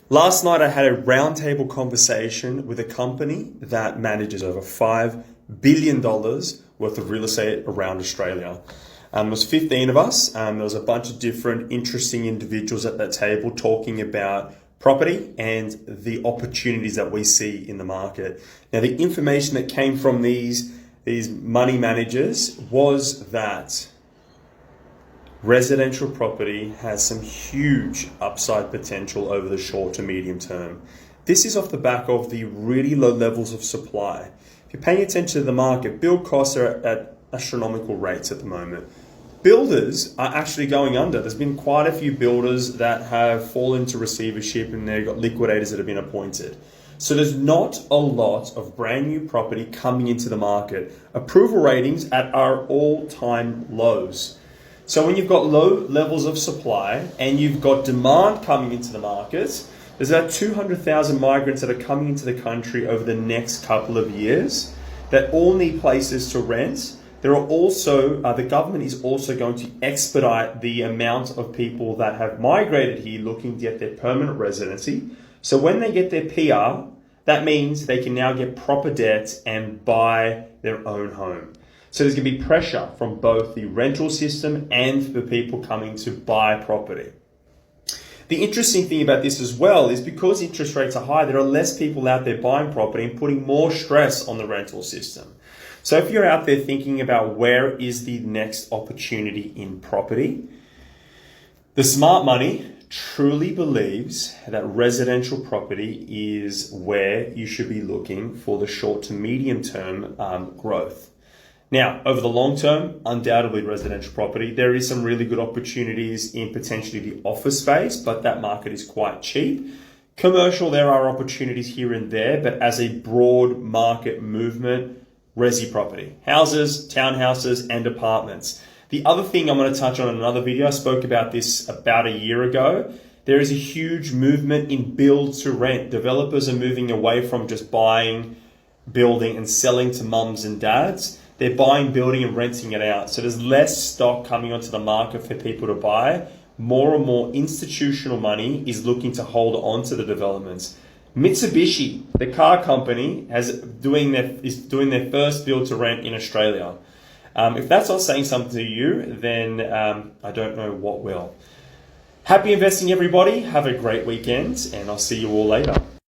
Last night, I had a roundtable conversation with a company that manages over $5 billion worth of real estate around Australia. There was 15 of us. There was a bunch of different interesting individuals at that table talking about property and the opportunities that we see in the market. Now, the information that came from these money managers was that residential property has some huge upside potential over the short to medium term. This is off the back of the really low levels of supply. If you're paying attention to the market, build costs are at astronomical rates at the moment. Builders are actually going under. There's been quite a few builders that have fallen into receivership and they've got liquidators that have been appointed. So there's not a lot of brand new property coming into the market. Approval ratings at our all-time lows. So when you've got low levels of supply and you've got demand coming into the market, there's about 200,000 migrants that are coming into the country over the next couple of years that all need places to rent. There are also, the government is also going to expedite the amount of people that have migrated here looking to get their permanent residency. So when they get their PR, that means they can now get proper debt and buy their own home. So there's going to be pressure from both the rental system and the people coming to buy property. The interesting thing about this as well is because interest rates are high, there are less people out there buying property and putting more stress on the rental system. So if you're out there thinking about where is the next opportunity in property, the smart money truly believes that residential property is where you should be looking for the short to medium term growth. Now, over the long term, undoubtedly residential property, there is some really good opportunities in potentially the office space, but that market is quite cheap. Commercial, there are opportunities here and there, but as a broad market movement, resi property, houses, townhouses, and apartments. The other thing I'm going to touch on in another video, I spoke about this about a year ago. There is a huge movement in build to rent. Developers are moving away from just buying, building, and selling to mums and dads. They're buying, building, and renting it out. So there's less stock coming onto the market for people to buy. More and more institutional money is looking to hold on to the developments. Mitsubishi, the car company, is doing their first build to rent in Australia. If that's not saying something to you, then I don't know what will. Happy investing, everybody. Have a great weekend, and I'll see you all later.